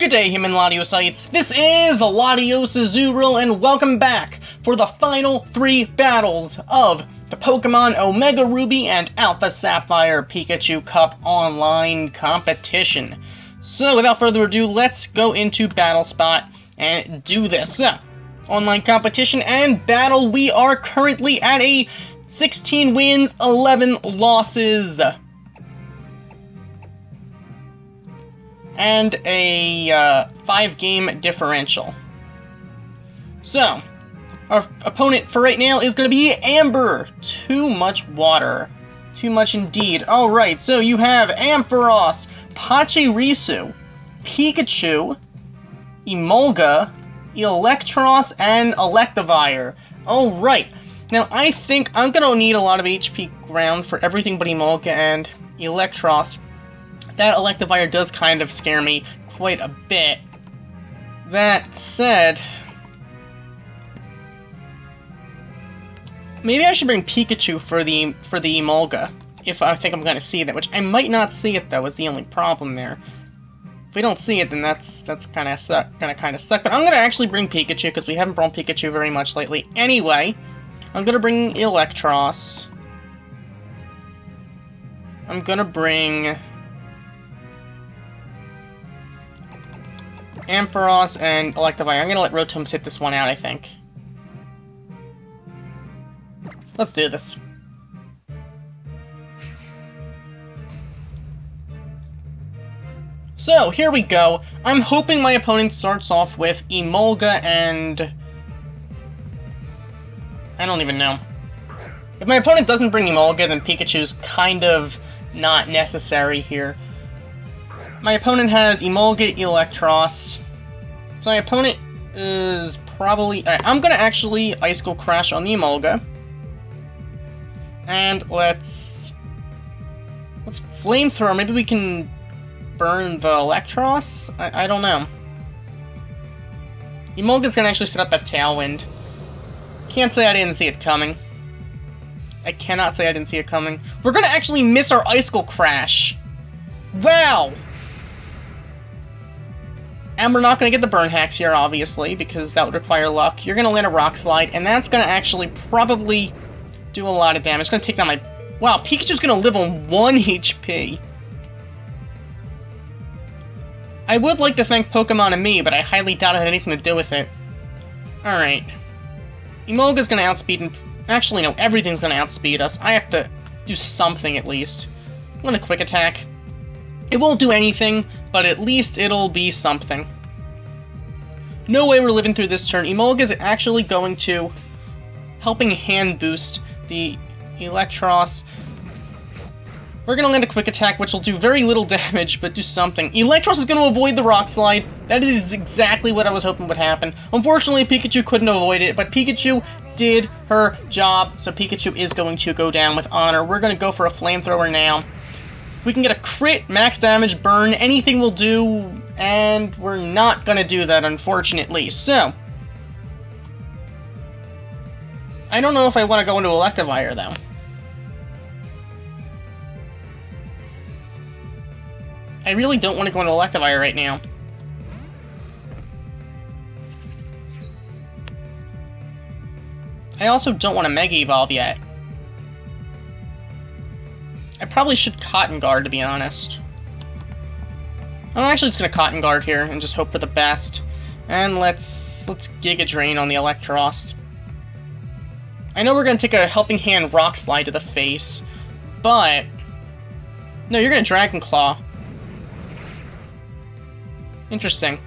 Good day, human Ladiocytes. This is Latios Azurill, and welcome back for the final 3 battles of the Pokemon Omega Ruby and Alpha Sapphire Pikachu Cup online competition. So, without further ado, let's go into Battle Spot and do this. So, online competition and battle, we are currently at a 16 wins, 11 losses. And a 5-game differential. So, our opponent for right now is going to be Amber. Too much water. Too much indeed. Alright, so you have Ampharos, Pachirisu, Pikachu, Emolga, Electros, and Electivire. Alright, now I think I'm going to need a lot of HP ground for everything but Emolga and Electros. That Electivire does kind of scare me quite a bit. That said, maybe I should bring Pikachu for the Emolga, if I think I'm going to see that, which I might not see it though, is the only problem there. If we don't see it, then that's kind of suck. But I'm going to actually bring Pikachu because we haven't brought Pikachu very much lately. Anyway, I'm going to bring Electros. I'm going to bring Ampharos and Electivire. I'm gonna let Rotom sit this one out, I think. Let's do this. So, here we go. I'm hoping my opponent starts off with Emolga and I don't even know. If my opponent doesn't bring Emolga, then Pikachu's kind of not necessary here. My opponent has Emolga, Electros. So my opponent is probably... I'm going to actually Ice Skull Crash on the Emolga. And let's Flamethrower. Maybe we can burn the Electros? I don't know. Emolga's going to actually set up that Tailwind. Can't say I didn't see it coming. I cannot say I didn't see it coming. We're going to actually miss our Ice Skull Crash. Wow! And we're not going to get the Burn Hacks here, obviously, because that would require luck. You're going to land a Rock Slide, and that's going to actually probably do a lot of damage. It's going to take down my... Wow, Pikachu's going to live on 1 HP. I would like to thank Pokemon and me, but I highly doubt it had anything to do with it. Alright. Emolga's going to outspeed... Actually, no, everything's going to outspeed us. I have to do something, at least. I'm going to Quick Attack. It won't do anything, but at least it'll be something. No way we're living through this turn. Emolga is actually going to Helping Hand boost the Electros. We're going to land a Quick Attack, which will do very little damage, but do something. Electros is going to avoid the Rock Slide. That is exactly what I was hoping would happen. Unfortunately, Pikachu couldn't avoid it, but Pikachu did her job, so Pikachu is going to go down with honor. We're going to go for a Flamethrower now. We can get a crit, max damage, burn, anything will do, and we're not gonna do that, unfortunately. So, I don't know if I want to go into Electivire, though. I really don't want to go into Electivire right now. I also don't want to Mega Evolve yet. I probably should Cotton Guard, to be honest. I'm actually just gonna Cotton Guard here and just hope for the best. And let's Giga Drain on the Electros. I know we're gonna take a Helping Hand Rock Slide to the face, but no, you're gonna Dragon Claw. Interesting.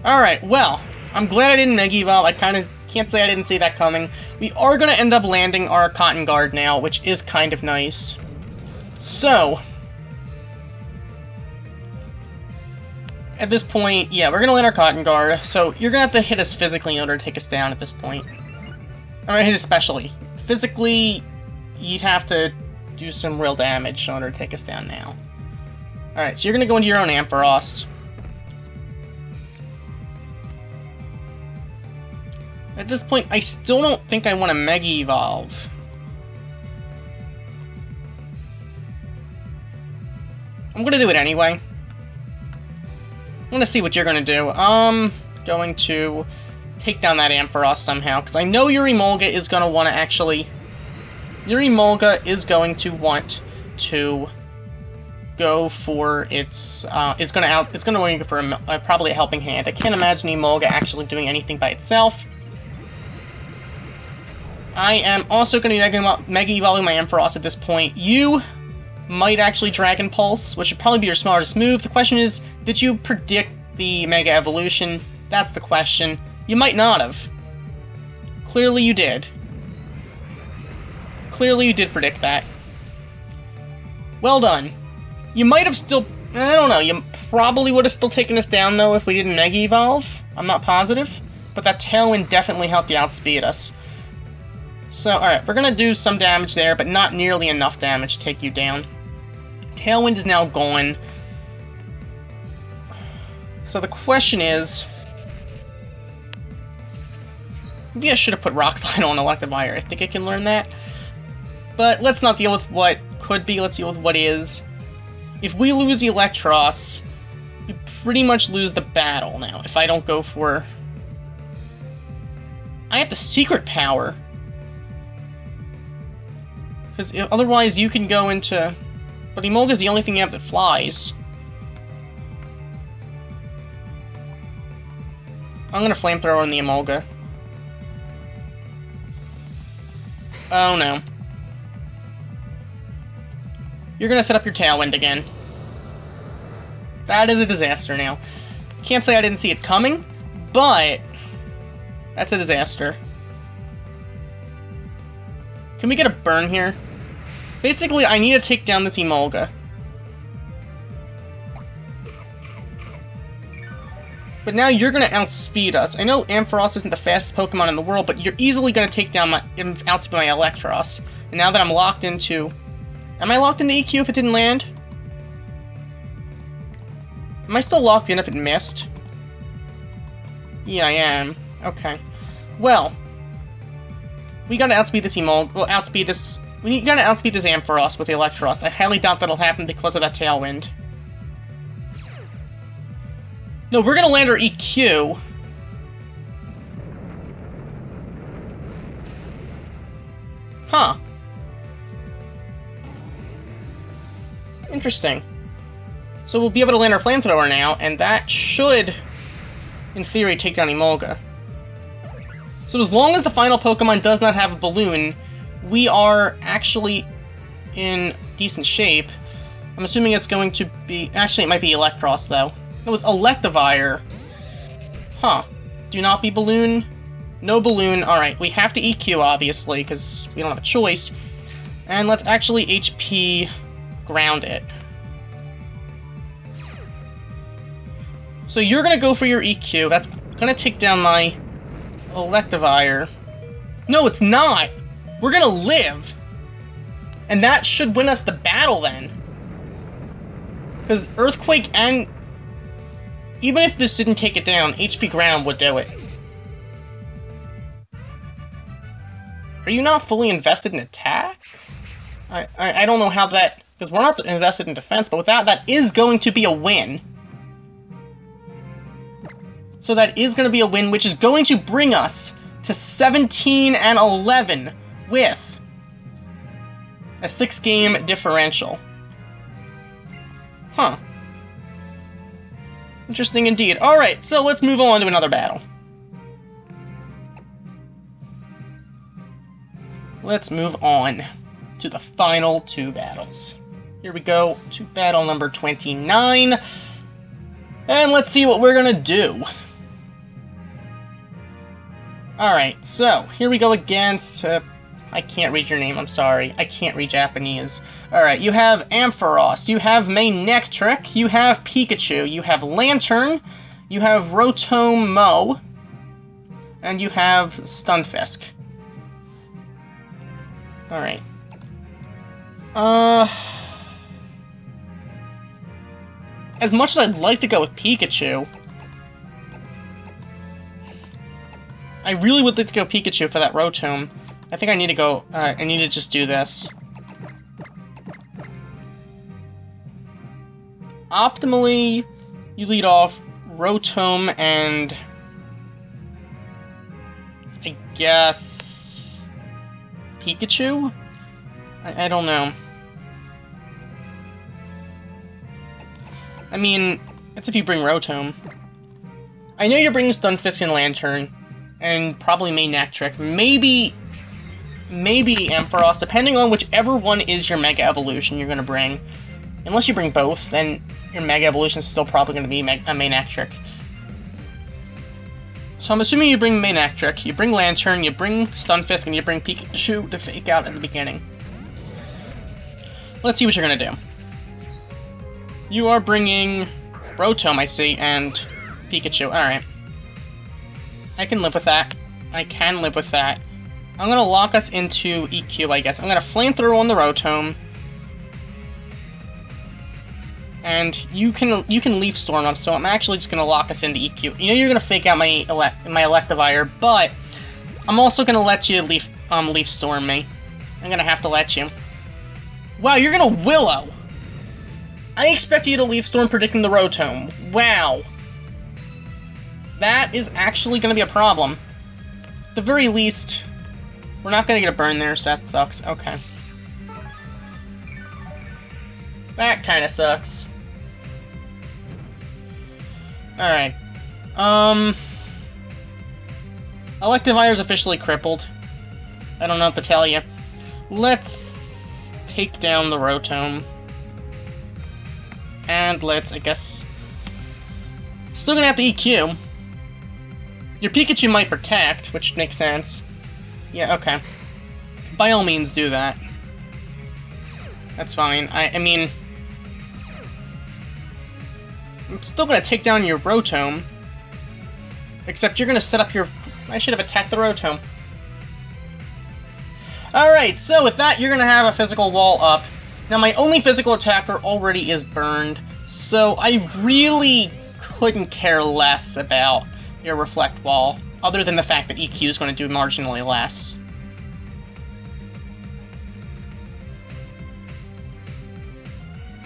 Alright, well, I'm glad I didn't Mega Evolve. I kind of can't say I didn't see that coming. We are gonna end up landing our Cotton Guard now, which is kind of nice. So, at this point, yeah, we're going to land our Cotton Guard, so you're going to have to hit us physically in order to take us down at this point. Or hit us specially. Physically, you'd have to do some real damage in order to take us down now. Alright, so you're going to go into your own Ampharos. At this point, I still don't think I want to Mega Evolve. I'm gonna do it anyway. I'm gonna see what you're gonna do. Going to take down that Ampharos somehow, because I know your Emolga is gonna want to actually... Your Emolga is going to want to go for its... It's gonna go for probably a helping hand. I can't imagine Emolga actually doing anything by itself. I am also going to be Mega Evolving my Ampharos at this point. You might actually Dragon Pulse, which would probably be your smartest move. The question is, did you predict the Mega Evolution? That's the question. You might not have. Clearly you did. Clearly you did predict that. Well done. You might have still... I don't know, you probably would have still taken us down, though, if we didn't Mega Evolve. I'm not positive. But that Tailwind definitely helped you outspeed us. So, alright, we're gonna do some damage there, but not nearly enough damage to take you down. Tailwind is now gone. So the question is... Maybe I should have put Rock Slide on Electivire. I think I can learn that. But let's not deal with what could be, let's deal with what is. If we lose the Electros, we pretty much lose the battle now, if I don't go for... I have the Secret Power. Because otherwise you can go into... But Emolga's the only thing you have that flies. I'm gonna Flamethrower on the Emolga. Oh no. You're gonna set up your Tailwind again. That is a disaster now. Can't say I didn't see it coming, but... That's a disaster. Can we get a burn here? Basically, I need to take down this Emolga. But now you're going to outspeed us. I know Ampharos isn't the fastest Pokemon in the world, but you're easily going to take down outspeed my Electros. And now that I'm locked into... Am I locked into EQ if it didn't land? Am I still locked in if it missed? Yeah, I am. Okay. Well... We gotta outspeed this Emolga. Well, outspeed this... We gotta outspeed this Ampharos with the Electros. I highly doubt that'll happen because of that Tailwind. No, we're gonna land our EQ. Huh. Interesting. So we'll be able to land our Flamethrower now, and that should, in theory, take down Emolga. So as long as the final Pokemon does not have a balloon, we are actually in decent shape. I'm assuming it's going to be... Actually, it might be Electros, though. It was Electivire. Huh. Do not be balloon. No balloon. Alright, we have to EQ, obviously, because we don't have a choice. And let's actually HP ground it. So you're going to go for your EQ. That's going to take down my Electivire. No, it's not! We're going to live! And that should win us the battle, then. Because Earthquake and... Even if this didn't take it down, HP ground would do it. Are you not fully invested in attack? I don't know how that... Because we're not invested in defense, but with that, that is going to be a win. So that is going to be a win, which is going to bring us to 17 and 11 with a 6-game differential. Huh. Interesting indeed. Alright, so let's move on to another battle. Let's move on to the final 2 battles. Here we go to battle number 29. And let's see what we're gonna do. Alright, so here we go against... I can't read your name, I'm sorry. I can't read Japanese. Alright, you have Ampharos, you have Manectric, you have Pikachu, you have Lantern, you have Rotom-Mow, and you have Stunfisk. Alright. As much as I'd like to go with Pikachu, I really would like to go Pikachu for that Rotom. I think I need to go, I need to just do this. Optimally, you lead off Rotom and... I guess... Pikachu? I don't know. I mean, that's if you bring Rotom. I know you're bringing Stunfisk and Lantern, and probably Manectric. Maybe Ampharos, depending on whichever one is your Mega Evolution you're going to bring. Unless you bring both, then your Mega Evolution is still probably going to be a Manectric. So I'm assuming you bring Manectric, you bring Lantern, you bring Stunfisk, and you bring Pikachu to fake out in the beginning. Let's see what you're going to do. You are bringing Rotom, I see, and Pikachu. Alright. I can live with that. I can live with that. I'm gonna lock us into EQ, I guess. I'm gonna Flamethrower on the Rotom. And you can Leaf Storm up, so I'm actually just gonna lock us into EQ. You know you're gonna fake out my Electivire, but I'm also gonna let you Leaf Storm me. I'm gonna have to let you. Wow, you're gonna Willow! I expect you to Leaf Storm predicting the Rotom. Wow. That is actually gonna be a problem. At the very least, we're not gonna get a burn there, so that sucks. Okay. That kinda sucks. Alright. Electivire is officially crippled. I don't know what to tell you. Let's take down the Rotom. And let's, I guess... Still gonna have to EQ. Your Pikachu might protect, which makes sense. Yeah, okay. By all means, do that. That's fine. I mean... I'm still gonna take down your Rotom. Except you're gonna set up your... I should have attacked the Rotom. Alright, so with that, you're gonna have a physical wall up. Now, my only physical attacker already is burned, so I really couldn't care less about your Reflect Wall, other than the fact that EQ is going to do marginally less.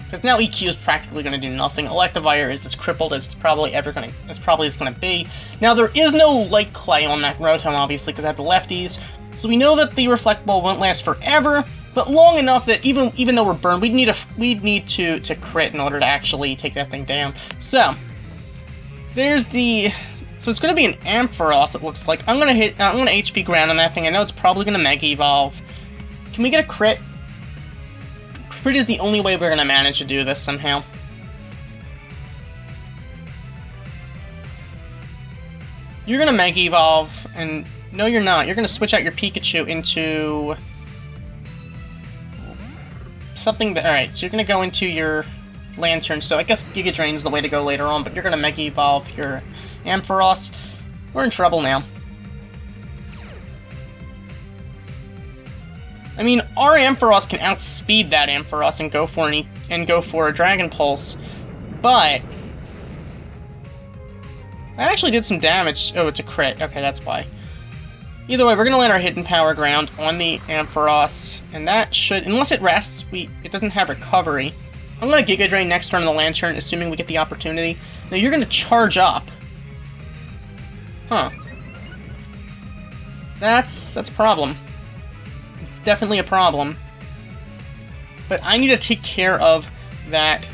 Because now EQ is practically going to do nothing. Electivire is as crippled as it's probably going to be. Now, there is no Light Clay on that Rotom, obviously, because I have the lefties, so we know that the Reflect Wall won't last forever, but long enough that even though we're burned, we'd need to crit in order to actually take that thing down. So there's the... So it's going to be an Ampharos, it looks like. I'm going to HP Ground on that thing. I know it's probably going to Mega Evolve. Can we get a crit? Crit is the only way we're going to manage to do this somehow. You're going to Mega Evolve, and... No, you're not. You're going to switch out your Pikachu into... something that... Alright, so you're going to go into your Lantern, so I guess Giga Drain is the way to go later on, but you're going to Mega Evolve your Ampharos. We're in trouble now. I mean, our Ampharos can outspeed that Ampharos and go for a Dragon Pulse, but... That actually did some damage. Oh, it's a crit. Okay, that's why. Either way, we're going to land our Hidden Power Ground on the Ampharos, and that should, unless it rests, it doesn't have recovery. I'm going to Giga Drain next turn on the Lantern, assuming we get the opportunity. Now, you're going to charge up. Huh. That's a problem. It's definitely a problem. But I need to take care of that.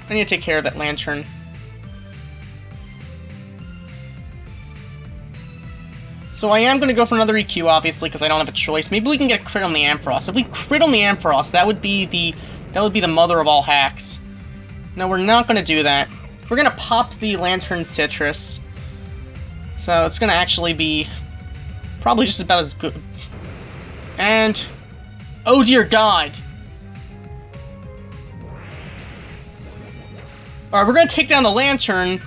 I need to take care of that Lantern. So I am going to go for another EQ, obviously, because I don't have a choice. Maybe we can get a crit on the Ampharos. If we crit on the Ampharos, that would be the mother of all hacks. No, we're not going to do that. We're going to pop the Lantern Citrus. So it's going to actually be probably just about as good. And... oh dear God! Alright, we're going to take down the Lantern,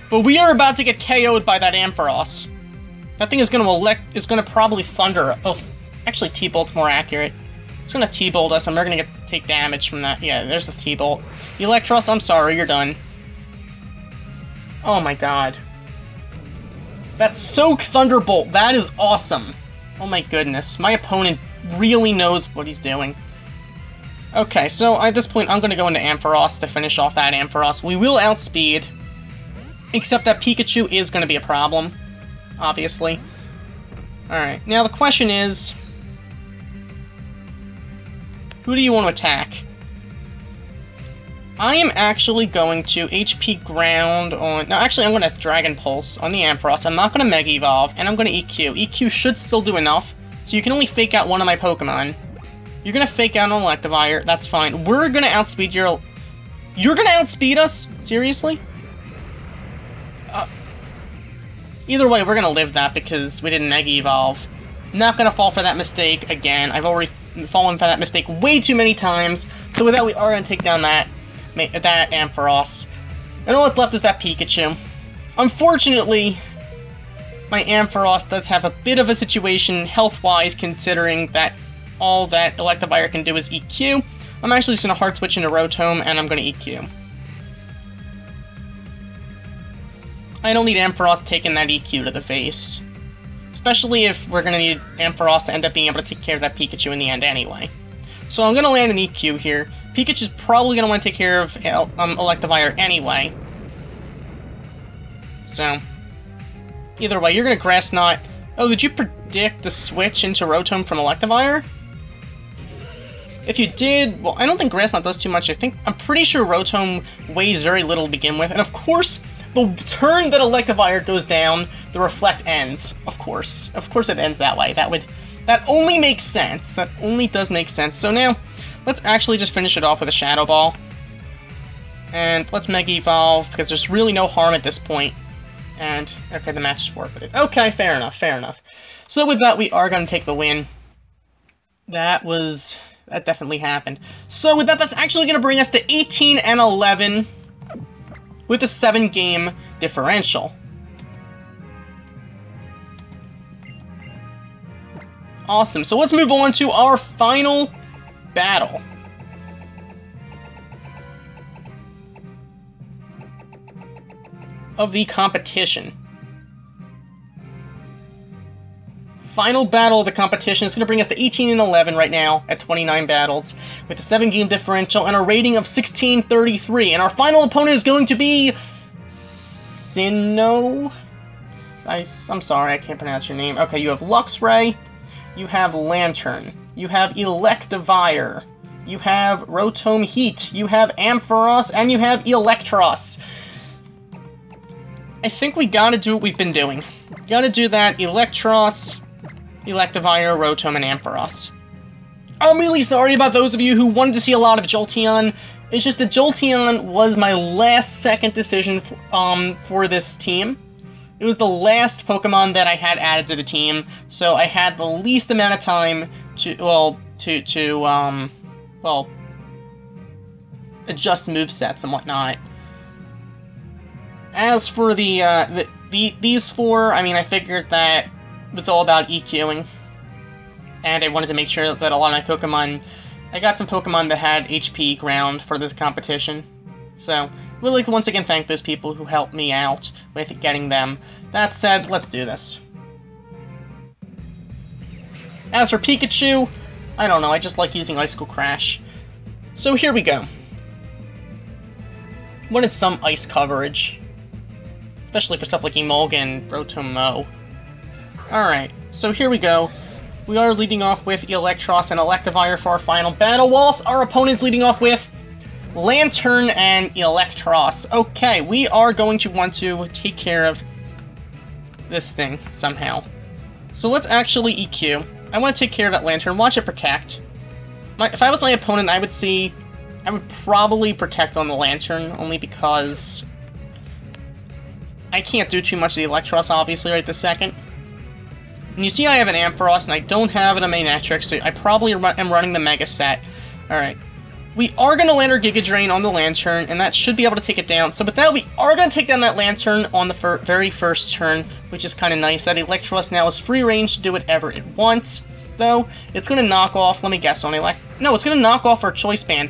but we are about to get KO'd by that Ampharos. That thing is going to probably Thunder. Oh, actually T-Bolt's more accurate. It's going to T-Bolt us, and we're going to take damage from that. Yeah, there's the T-Bolt. Electros, I'm sorry, you're done. Oh my God. That Soak Thunderbolt, that is awesome. Oh my goodness, my opponent really knows what he's doing. Okay, so at this point, I'm going to go into Ampharos to finish off that Ampharos. We will outspeed. Except that Pikachu is going to be a problem, obviously. Alright, now the question is, who do you want to attack? I am actually going to HP Ground on... No, actually, I'm going to Dragon Pulse on the Ampharos. I'm not going to Mega Evolve, and I'm going to EQ. EQ should still do enough, so you can only fake out one of my Pokemon. You're going to fake out an Electivire, that's fine. We're going to outspeed your... You're going to outspeed us? Seriously? Either way, we're going to live that because we didn't Mega Evolve. Not going to fall for that mistake again. I've already fallen for that mistake way too many times, so with that, we are going to take down that Ampharos. And all that's left is that Pikachu. Unfortunately, my Ampharos does have a bit of a situation health-wise, considering that all that Electivire can do is EQ. I'm actually just going to Hard Switch into Rotom, and I'm going to EQ. I don't need Ampharos taking that EQ to the face. Especially if we're going to need Ampharos to end up being able to take care of that Pikachu in the end anyway. So I'm going to land an EQ here. Pikachu's probably going to want to take care of Electivire anyway. So, either way, you're going to Grass Knot. Oh, did you predict the switch into Rotom from Electivire? If you did, well, I don't think Grass Knot does too much. I'm pretty sure Rotom weighs very little to begin with. And of course, the turn that Electivire goes down, the Reflect ends. Of course. Of course it ends that way. That only makes sense. That only does make sense. So now, let's actually just finish it off with a Shadow Ball. And let's Mega Evolve, because there's really no harm at this point. And, okay, the match is forfeited. Okay, fair enough, fair enough. So with that, we are going to take the win. That definitely happened. So with that, that's actually going to bring us to 18-11 with a 7-game differential. Awesome, so let's move on to our final battle. Of the competition. Final battle of the competition is going to bring us to 18-11 right now at 29 battles with a 7-game differential and a rating of 1633. And our final opponent is going to be Sinnoh. I'm sorry, I can't pronounce your name. Okay, you have Luxray, you have Lantern, you have Electivire, you have Rotom Heat, you have Ampharos, and you have Electros. I think we gotta do what we've been doing. Gotta do that Electros, Electivire, Rotom, and Ampharos. I'm really sorry about those of you who wanted to see a lot of Jolteon. It's just that Jolteon was my last-second decision for this team. It was the last Pokemon that I had added to the team, so I had the least amount of time to adjust movesets and whatnot. As for these four, I mean, I figured that it's all about EQing, and I wanted to make sure that a lot of my Pokemon, I got some Pokemon that had HP ground for this competition. So, really like to once again thank those people who helped me out with getting them. That said, let's do this. As for Pikachu, I don't know, I just like using Icicle Crash. So here we go. Wanted some ice coverage. Especially for stuff like Emolga and Rotom-Mow. Alright, so here we go. We are leading off with Electros and Electivire for our final battle, whilst our opponent's leading off with Lantern and Electros. Okay, we are going to want to take care of this thing somehow. So let's actually EQ. I want to take care of that Lantern, watch it Protect. If I was my opponent, I would probably Protect on the Lantern, only because I can't do too much of the Electros, obviously, right this second. And you see I have an Ampharos, and I don't have an Manectric, so I probably am running the Mega Set. Alright. We are going to land our Giga Drain on the Lantern, and that should be able to take it down. So with that, we are going to take down that Lantern on the very first turn, which is kind of nice. That Electros now is free range to do whatever it wants, though. It's going to knock off, let me guess, on No, it's going to knock off our Choice Band.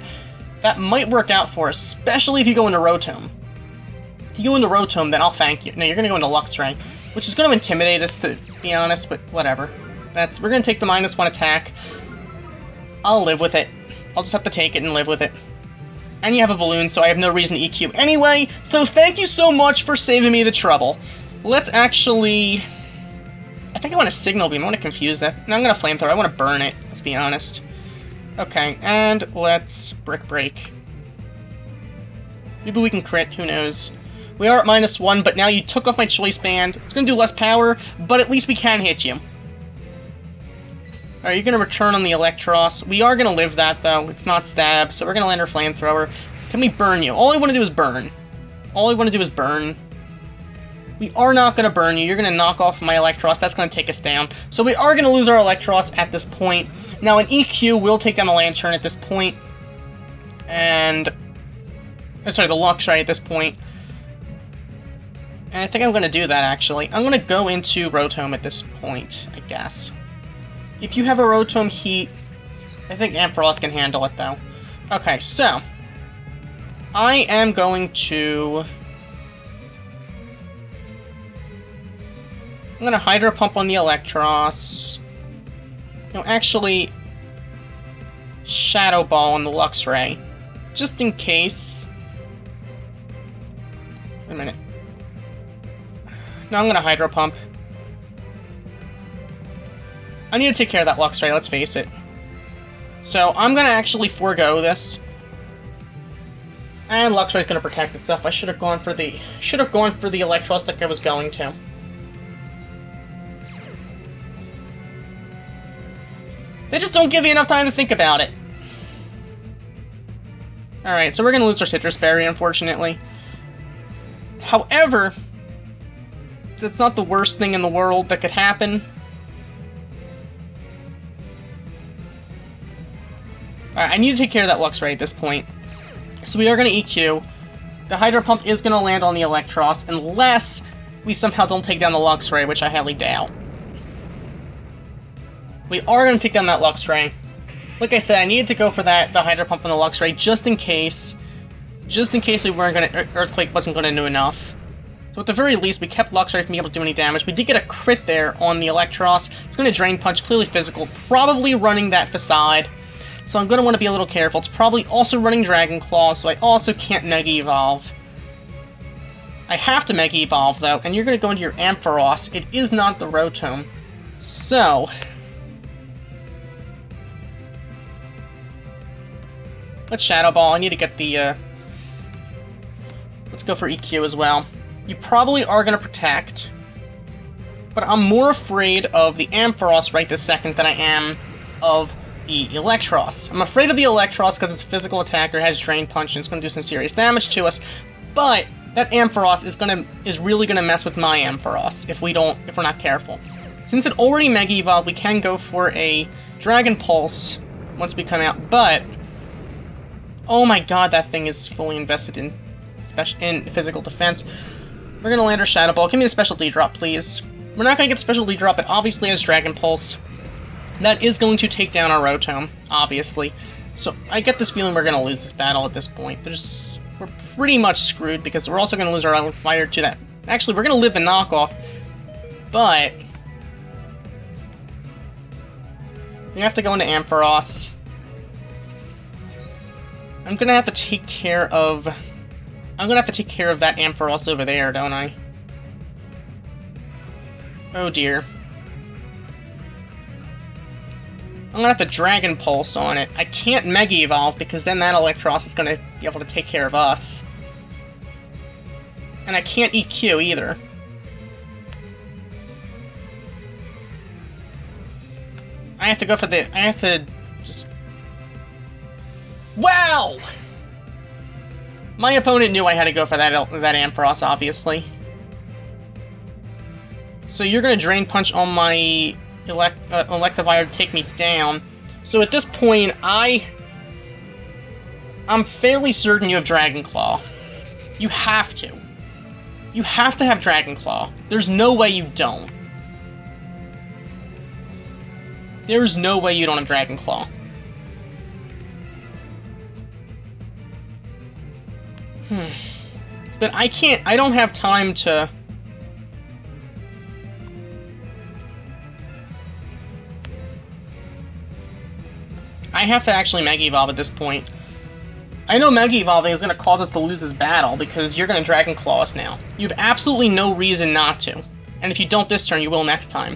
That might work out for us, especially if you go into Rotom. If you go into Rotom, then I'll thank you. No, you're going to go into Luxray, which is going to intimidate us, to be honest, but whatever. We're going to take the -1 attack. I'll live with it. I'll just have to take it and live with it. And you have a balloon, so I have no reason to EQ anyway, so thank you so much for saving me the trouble. Let's actually... I think I want a Signal Beam. I want to confuse that. No, I'm going to Flamethrower. I want to burn it, let's be honest. Okay, and let's Brick Break. Maybe we can crit, who knows. We are at -1, but now you took off my Choice Band. It's going to do less power, but at least we can hit you. Alright, you're going to return on the Electros. We are going to live that, though. It's not Stab, so we're going to land our Flamethrower. Can we burn you? All I want to do is burn. All I want to do is burn. We are not going to burn you. You're going to knock off my Electros. That's going to take us down. So we are going to lose our Electros at this point. Now, an EQ will take down the Lantern at this point. And... sorry, the Luxray at this point. And I think I'm going to do that, actually. I'm going to go into Rotom at this point, I guess. If you have a Rotom Heat, I think Ampharos can handle it, though. Okay, so... I am going to... I'm going to Hydro Pump on the Electros. No, actually... Shadow Ball on the Luxray. Just in case... Wait a minute. No, I'm going to Hydro Pump. I need to take care of that Luxray, let's face it. So, I'm going to actually forego this. And Luxray's going to protect itself. I should have gone for the Electros like I was going to. They just don't give you enough time to think about it. Alright, so we're going to lose our Citrus Berry, unfortunately. However, that's not the worst thing in the world that could happen. Alright, I need to take care of that Luxray at this point. So we are going to EQ. The Hydro Pump is going to land on the Electros, unless we somehow don't take down the Luxray, which I highly doubt. We are going to take down that Luxray. Like I said, I needed to go for the Hydro Pump on the Luxray, just in case we weren't going to... Earthquake wasn't going to do enough. So at the very least, we kept Luxray from being able to do any damage. We did get a crit there on the Electros. It's going to Drain Punch, clearly physical, probably running that Facade. So I'm going to want to be a little careful. It's probably also running Dragon Claw, so I also can't Mega Evolve. I have to Mega Evolve, though, and you're going to go into your Ampharos. It is not the Rotom. So... let's Shadow Ball. I need to get the, let's go for EQ as well. You probably are going to Protect, but I'm more afraid of the Ampharos right this second than I am of the Electros. I'm afraid of the Electros because it's a physical attacker, has Drain Punch, and it's going to do some serious damage to us, but that Ampharos is really going to mess with my Ampharos if we're not careful. Since it already Mega Evolved, we can go for a Dragon Pulse once we come out, but... oh my god, that thing is fully invested in physical defense. We're gonna land our Shadow Ball. Give me a Special D-Drop, please. We're not gonna get Special D-Drop, it obviously has Dragon Pulse. That is going to take down our Rotom, obviously. So, I get this feeling we're gonna lose this battle at this point. We're pretty much screwed, because we're also gonna lose our Island Fire to that. Actually, we're gonna live the knockoff, but... we have to go into Ampharos. I'm gonna have to take care of that Ampharos over there, don't I? Oh dear. I'm gonna have to Dragon Pulse on it. I can't Mega Evolve because then that Electros is gonna be able to take care of us. And I can't EQ either. I have to just... wow! My opponent knew I had to go for that Ampharos, obviously. So you're gonna Drain Punch on my Electivire to take me down. So at this point, I'm fairly certain you have Dragon Claw. You have to. You have to have Dragon Claw. There's no way you don't. There's no way you don't have Dragon Claw. But I don't have time to... I have to actually Mega Evolve at this point. I know Mega Evolving is going to cause us to lose this battle, because you're going to Dragon Claw us now. You have absolutely no reason not to. And if you don't this turn, you will next time.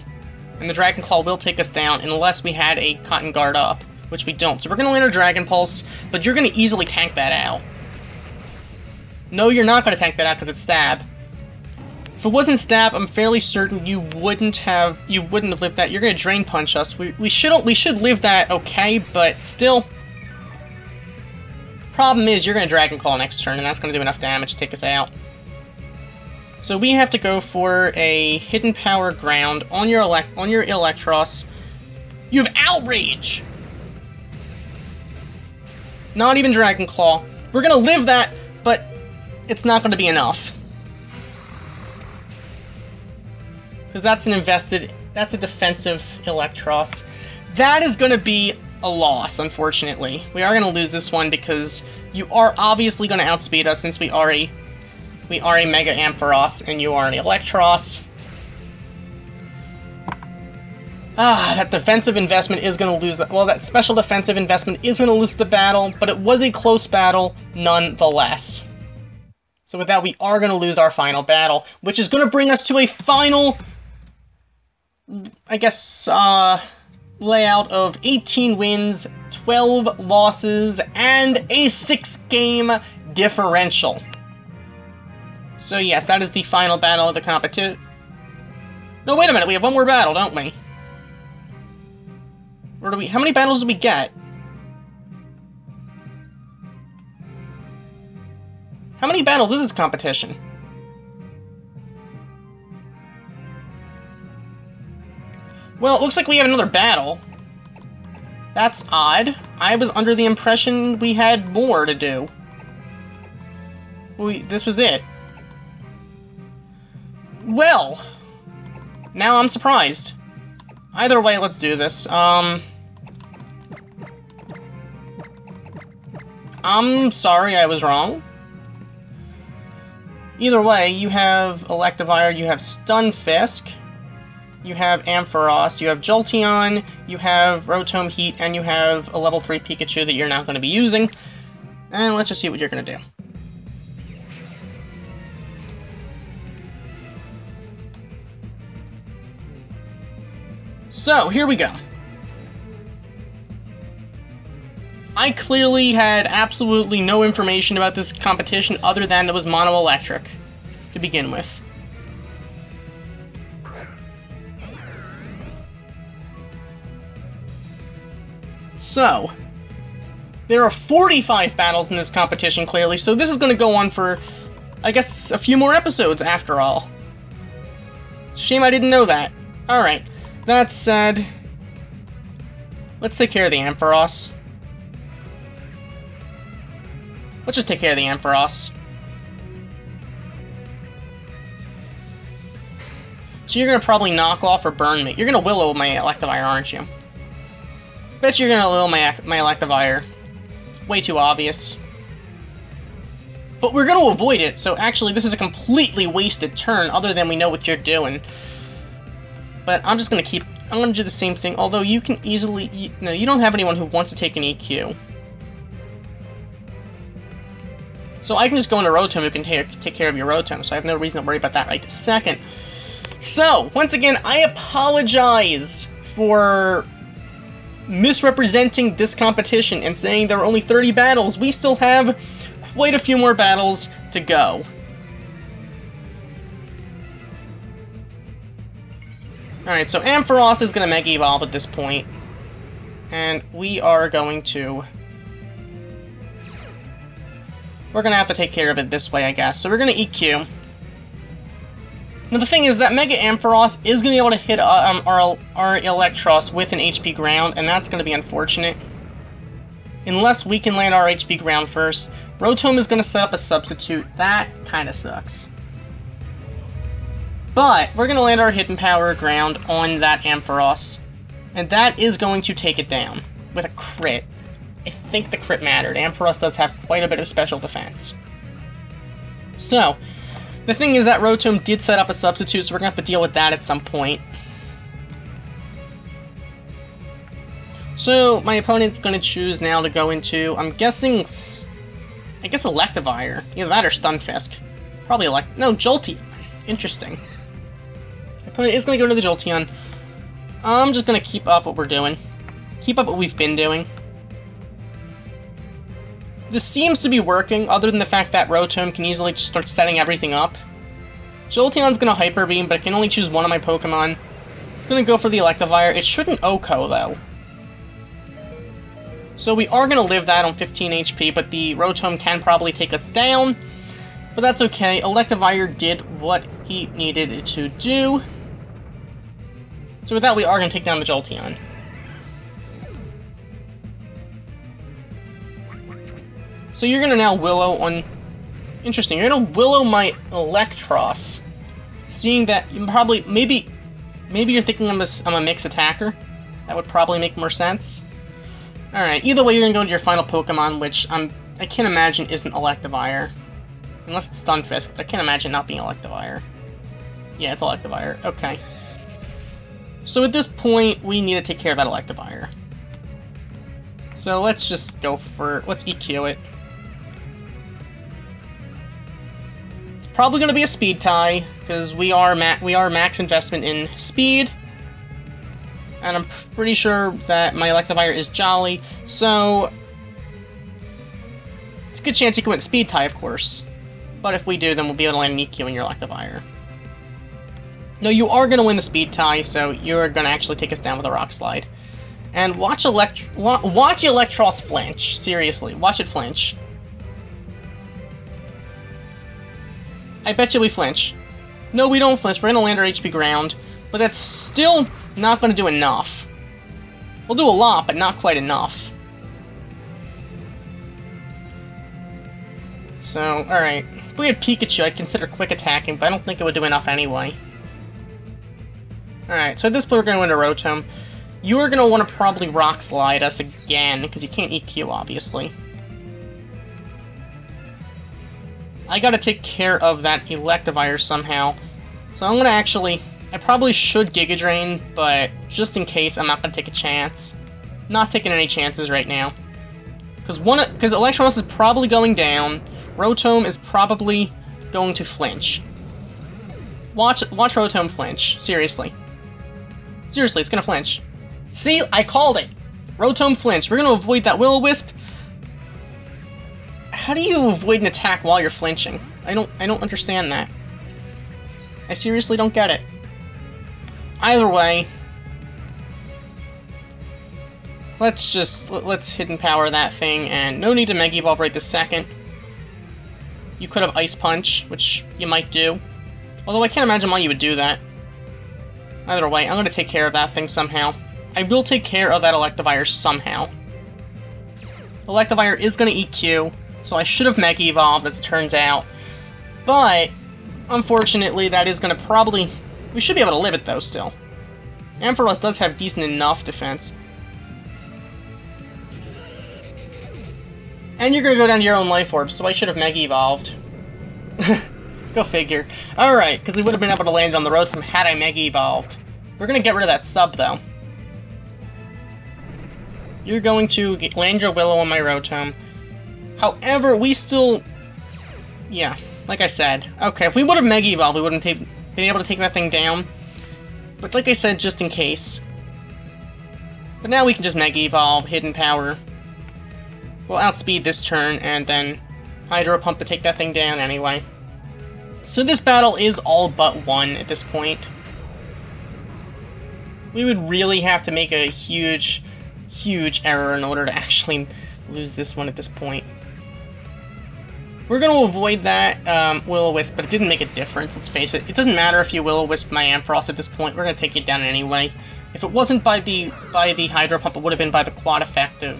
And the Dragon Claw will take us down, unless we had a Cotton Guard up, which we don't. So we're going to land our Dragon Pulse, but you're going to easily tank that out. No, you're not going to tank that out, because it's Stab. If it wasn't Stab, I'm fairly certain you wouldn't have lived that. You're going to Drain Punch us. We should live that okay, but still. Problem is, you're going to Dragon Claw next turn, and that's going to do enough damage to take us out. So we have to go for a Hidden Power Ground on your Electros. You have Outrage! Not even Dragon Claw. We're going to live that, but it's not going to be enough. Because that's a defensive Electros. That is going to be a loss, unfortunately. We are going to lose this one because you are obviously going to outspeed us since we are a Mega Ampharos and you are an Electros. That defensive investment is going to lose. Well, that special defensive investment is going to lose the battle, but it was a close battle nonetheless. So with that, we are going to lose our final battle, which is going to bring us to a final, I guess, layout of 18 wins, 12 losses, and a 6-game differential. So yes, that is the final battle of the competition. No, wait a minute, we have one more battle, don't we? How many battles do we get? How many battles is this competition? Well, it looks like we have another battle. That's odd. I was under the impression we had more to do. This was it. Well, now I'm surprised. Either way, let's do this. I'm sorry I was wrong. Either way, you have Electivire, you have Stunfisk, you have Ampharos, you have Jolteon, you have Rotom Heat, and you have a level 3 Pikachu that you're not going to be using. And let's just see what you're going to do. So, here we go. I clearly had absolutely no information about this competition other than it was mono-electric to begin with. So, there are 45 battles in this competition, clearly, so this is going to go on for, I guess, a few more episodes, after all. Shame I didn't know that. Alright, that said, let's take care of the Ampharos. Let's just take care of the Ampharos. So you're going to probably knock off or burn me. You're going to Willow my Electivire, aren't you? Bet you're going to Willow my Electivire. Way too obvious. But we're going to avoid it, so actually this is a completely wasted turn, other than we know what you're doing. But I'm just going to I'm going to do the same thing, although you can easily... No, you don't have anyone who wants to take an EQ. So I can just go into Rotom who can take care of your Rotom, so I have no reason to worry about that right this second. So, once again, I apologize for misrepresenting this competition and saying there are only 30 battles. We still have quite a few more battles to go. Alright, so Ampharos is going to Mega Evolve at this point. And we are going to... We're going to have to take care of it this way, I guess. So we're going to EQ. Now the thing is that Mega Ampharos is going to be able to hit our Electros with an HP Ground, and that's going to be unfortunate. Unless we can land our HP Ground first. Rotom is going to set up a substitute. That kind of sucks. But we're going to land our Hidden Power Ground on that Ampharos. And that is going to take it down with a crit. I think the crit mattered. Ampharos does have quite a bit of special defense. So, the thing is that Rotom did set up a substitute, so we're going to have to deal with that at some point. So, my opponent's going to choose now to go into, I'm guessing, I guess Electivire. Either that or Stunfisk. Probably no, Jolteon. Interesting. My opponent is going to go to the Jolteon. I'm just going to keep up what we're doing. Keep up what we've been doing. This seems to be working, other than the fact that Rotom can easily just start setting everything up. Jolteon's going to Hyper Beam, but I can only choose one of my Pokemon. It's going to go for the Electivire. It shouldn't OHKO, though. So we are going to live that on 15 HP, but the Rotom can probably take us down. But that's okay. Electivire did what he needed it to do. So with that, we are going to take down the Jolteon. So you're going to now Willow on... Interesting, you're going to Willow my Electros. Seeing that you probably... Maybe you're thinking I'm a mixed attacker. That would probably make more sense. Alright, either way, you're going to go into your final Pokemon, which I can't imagine isn't Electivire. Unless it's Stunfisk, but I can't imagine not being Electivire. Yeah, it's Electivire. Okay. So at this point, we need to take care of that Electivire. So let's just go for... Let's EQ it. It's probably going to be a speed tie, because we are max investment in speed. And I'm pretty sure that my Electivire is Jolly, so... It's a good chance you can win the speed tie, of course. But if we do, then we'll be able to land an EQ in your Electivire. No, you are going to win the speed tie, so you're going to actually take us down with a Rock Slide. And watch Electros flinch. Seriously, watch it flinch. I bet you we flinch. No, we don't flinch. We're going to land our HP ground. But that's still not going to do enough. We'll do a lot, but not quite enough. So, alright. If we had Pikachu, I'd consider quick attacking, but I don't think it would do enough anyway. Alright, so at this point we're going to win a Rotom. You are going to want to probably Rock Slide us again, because you can't EQ, obviously. I gotta take care of that Electivire somehow. So I'm going to actually... I probably should Giga Drain, but just in case, I'm not going to take a chance. Not taking any chances right now. Because Electros is probably going down. Rotom is probably going to flinch. Watch Rotom flinch. Seriously. Seriously, it's going to flinch. See? I called it! Rotom flinch. We're going to avoid that Will-O-Wisp. How do you avoid an attack while you're flinching? I don't understand that. I seriously don't get it. Either way, let's Hidden Power that thing, and no need to Mega Evolve right this second. You could have Ice Punch, which you might do. Although I can't imagine why you would do that. Either way, I'm going to take care of that thing somehow. I will take care of that Electivire somehow. Electivire is going to EQ, so I should have Mega Evolved, as it turns out. But, unfortunately, that is going to probably... We should be able to live it, though, still. Ampharos does have decent enough defense. And you're going to go down to your own Life Orb, so I should have Mega Evolved. Go figure. Alright, because we would have been able to land on the Rotom had I Mega Evolved. We're going to get rid of that sub, though. You're going to land your Willow on my Rotom. However, we still... Yeah, like I said. Okay, if we would have Mega Evolved, we wouldn't have been able to take that thing down. But like I said, just in case. But now we can just Mega Evolve, Hidden Power. We'll outspeed this turn, and then Hydro Pump to take that thing down anyway. So this battle is all but won at this point. We would really have to make a huge, huge error in order to actually lose this one at this point. We're going to avoid that Will-O-Wisp, but it didn't make a difference, let's face it. It doesn't matter if you Will-O-Wisp my Ampharos at this point, we're going to take it down anyway. If it wasn't by the Hydro Pump, it would have been by the quad effect of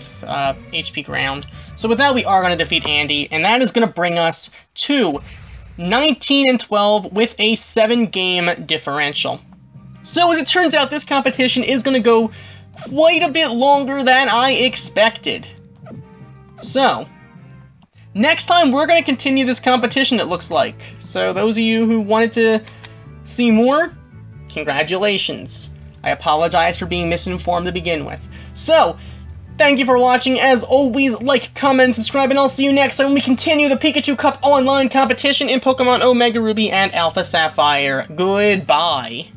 HP Ground. So with that, we are going to defeat Andy, and that is going to bring us to 19-12 with a 7-game differential. So as it turns out, this competition is going to go quite a bit longer than I expected. So... next time, we're going to continue this competition, it looks like. So those of you who wanted to see more, congratulations. I apologize for being misinformed to begin with. So, Thank you for watching. As always, like, comment, and subscribe, and I'll see you next time when we continue the Pikachu Cup online competition in Pokemon Omega Ruby and Alpha Sapphire. Goodbye.